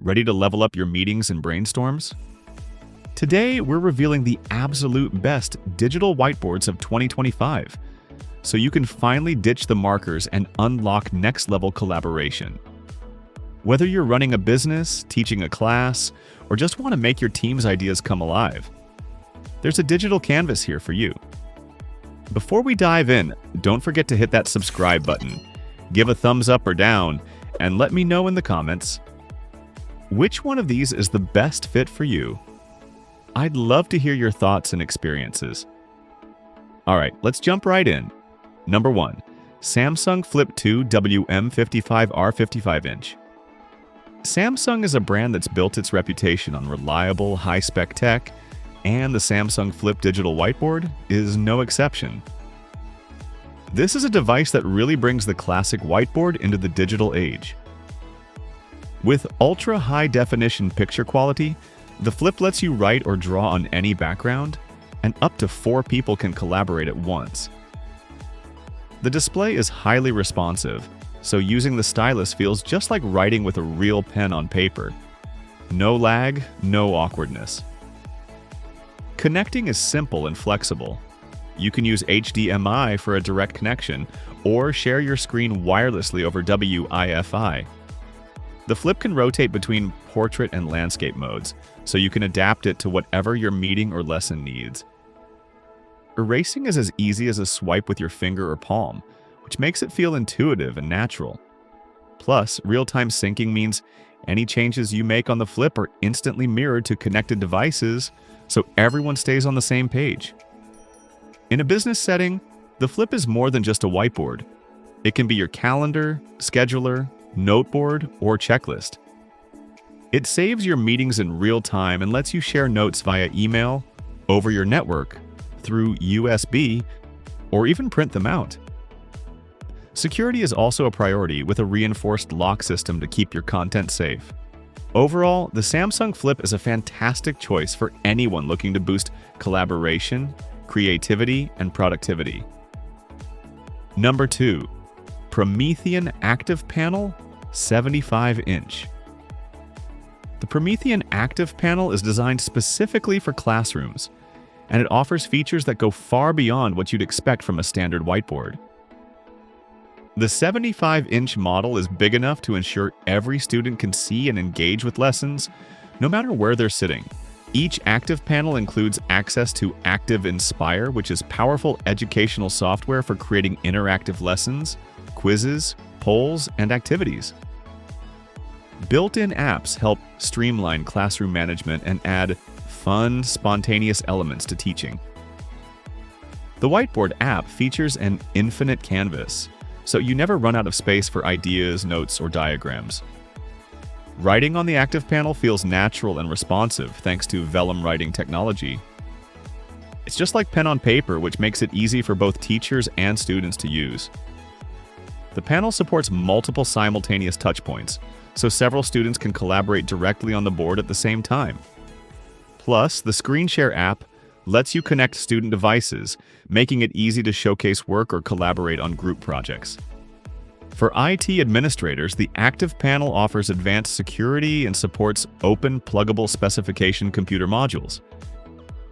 Ready to level up your meetings and brainstorms? Today, we're revealing the absolute best digital whiteboards of 2025, so you can finally ditch the markers and unlock next-level collaboration. Whether you're running a business, teaching a class, or just want to make your team's ideas come alive, there's a digital canvas here for you. Before we dive in, don't forget to hit that subscribe button, give a thumbs up or down, and let me know in the comments which one of these is the best fit for you. I'd love to hear your thoughts and experiences. All right, let's jump right in. Number 1. Samsung Flip 2 WM55R 55-inch. Samsung is a brand that's built its reputation on reliable, high-spec tech, and the Samsung Flip digital whiteboard is no exception. This is a device that really brings the classic whiteboard into the digital age. With ultra-high-definition picture quality, the Flip lets you write or draw on any background, and up to 4 people can collaborate at once. The display is highly responsive, so using the stylus feels just like writing with a real pen on paper. No lag, no awkwardness. Connecting is simple and flexible. You can use HDMI for a direct connection, or share your screen wirelessly over Wi-Fi. The Flip can rotate between portrait and landscape modes, so you can adapt it to whatever your meeting or lesson needs. Erasing is as easy as a swipe with your finger or palm, which makes it feel intuitive and natural. Plus, real-time syncing means any changes you make on the Flip are instantly mirrored to connected devices, so everyone stays on the same page. In a business setting, the Flip is more than just a whiteboard. It can be your calendar, scheduler, noteboard, or checklist. It saves your meetings in real time and lets you share notes via email, over your network, through USB, or even print them out. Security is also a priority with a reinforced lock system to keep your content safe. Overall, the Samsung Flip is a fantastic choice for anyone looking to boost collaboration, creativity, and productivity. Number 2. Promethean ActivPanel 75-inch. The Promethean ActivPanel is designed specifically for classrooms, and it offers features that go far beyond what you'd expect from a standard whiteboard. The 75-inch model is big enough to ensure every student can see and engage with lessons, no matter where they're sitting. Each ActivPanel includes access to ActivInspire, which is powerful educational software for creating interactive lessons, quizzes, polls, and activities. Built-in apps help streamline classroom management and add fun, spontaneous elements to teaching. The Whiteboard app features an infinite canvas, so you never run out of space for ideas, notes, or diagrams. Writing on the ActivPanel feels natural and responsive thanks to vellum writing technology. It's just like pen on paper, which makes it easy for both teachers and students to use. The panel supports multiple simultaneous touchpoints, so several students can collaborate directly on the board at the same time. Plus, the Screen Share app lets you connect student devices, making it easy to showcase work or collaborate on group projects. For IT administrators, the ActivPanel offers advanced security and supports open, pluggable specification computer modules.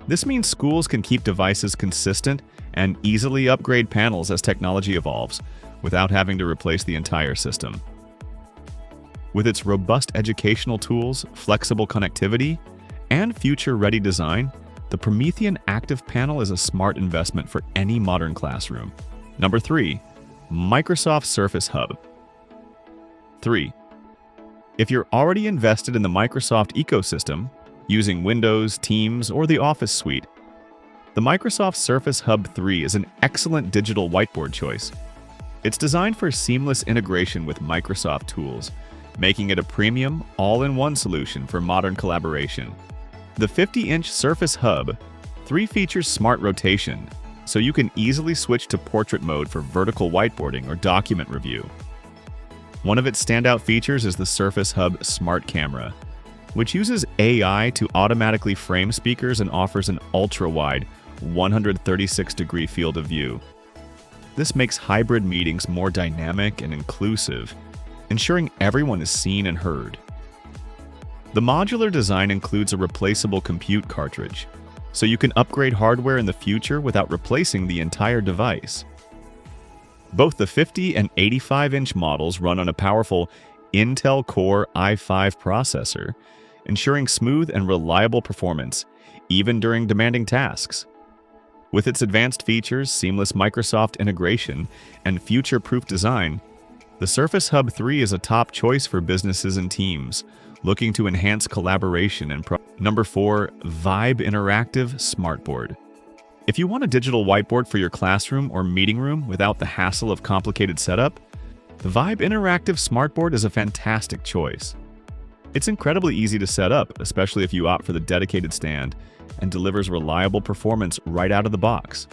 This means schools can keep devices consistent and easily upgrade panels as technology evolves, without having to replace the entire system. With its robust educational tools, flexible connectivity, and future-ready design, the Promethean ActivPanel is a smart investment for any modern classroom. Number 3. Microsoft Surface Hub. 3. If you're already invested in the Microsoft ecosystem, using Windows, Teams, or the Office suite, the Microsoft Surface Hub 3 is an excellent digital whiteboard choice. It's designed for seamless integration with Microsoft tools, making it a premium, all-in-one solution for modern collaboration. The 50-inch Surface Hub 3 features smart rotation, so you can easily switch to portrait mode for vertical whiteboarding or document review. One of its standout features is the Surface Hub Smart Camera, which uses AI to automatically frame speakers and offers an ultra-wide 136-degree field of view. This makes hybrid meetings more dynamic and inclusive, ensuring everyone is seen and heard. The modular design includes a replaceable compute cartridge, so you can upgrade hardware in the future without replacing the entire device. Both the 50 and 85-inch models run on a powerful Intel Core i5 processor, ensuring smooth and reliable performance, even during demanding tasks. With its advanced features, seamless Microsoft integration, and future-proof design, the Surface Hub 3 is a top choice for businesses and teams looking to enhance collaboration and Number 4. Vibe Interactive Smartboard. If you want a digital whiteboard for your classroom or meeting room without the hassle of complicated setup, the Vibe Interactive Smartboard is a fantastic choice. It's incredibly easy to set up, especially if you opt for the dedicated stand, and delivers reliable performance right out of the box.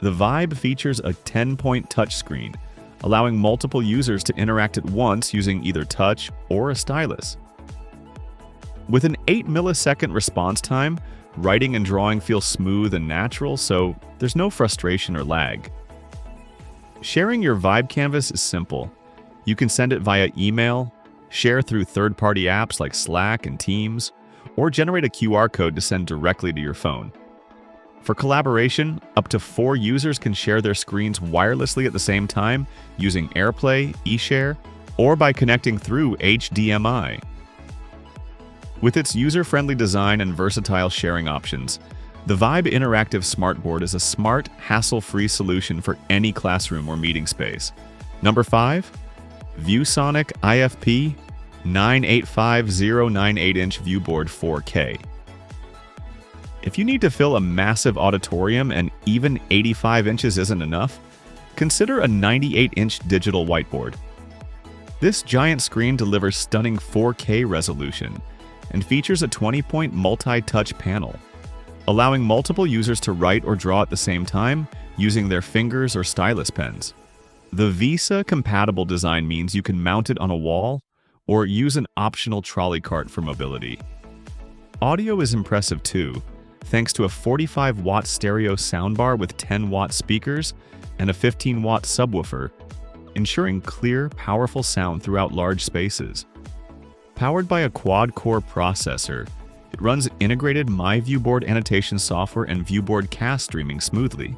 The Vibe features a 10-point touchscreen, allowing multiple users to interact at once using either touch or a stylus. With an 8-millisecond response time, writing and drawing feel smooth and natural, so there's no frustration or lag. Sharing your Vibe canvas is simple. You can send it via email, share through third-party apps like Slack and Teams, or generate a QR code to send directly to your phone. For collaboration, up to 4 users can share their screens wirelessly at the same time using AirPlay, eShare, or by connecting through HDMI. With its user-friendly design and versatile sharing options, the Vibe Interactive Smartboard is a smart, hassle-free solution for any classroom or meeting space. Number 5. ViewSonic IFP9850 98-inch ViewBoard 4K. If you need to fill a massive auditorium and even 85 inches isn't enough, consider a 98-inch digital whiteboard. This giant screen delivers stunning 4K resolution and features a 20-point multi-touch panel, allowing multiple users to write or draw at the same time using their fingers or stylus pens. The Visa-compatible design means you can mount it on a wall or use an optional trolley cart for mobility. Audio is impressive too, thanks to a 45-watt stereo soundbar with 10-watt speakers and a 15-watt subwoofer, ensuring clear, powerful sound throughout large spaces. Powered by a quad-core processor, it runs integrated MyViewBoard annotation software and ViewBoard cast streaming smoothly.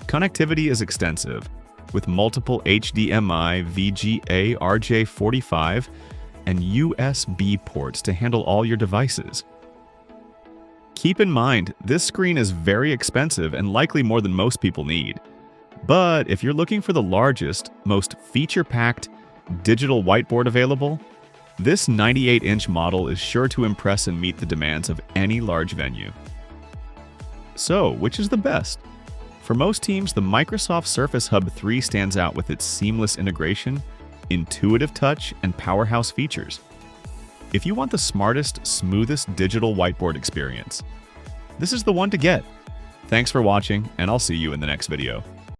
Connectivity is extensive, with multiple HDMI, VGA, RJ45, and USB ports to handle all your devices. Keep in mind, this screen is very expensive and likely more than most people need. But if you're looking for the largest, most feature-packed digital whiteboard available, this 98-inch model is sure to impress and meet the demands of any large venue. So, which is the best? For most teams, the Microsoft Surface Hub 3 stands out with its seamless integration, intuitive touch, and powerhouse features. If you want the smartest, smoothest digital whiteboard experience, this is the one to get. Thanks for watching, and I'll see you in the next video.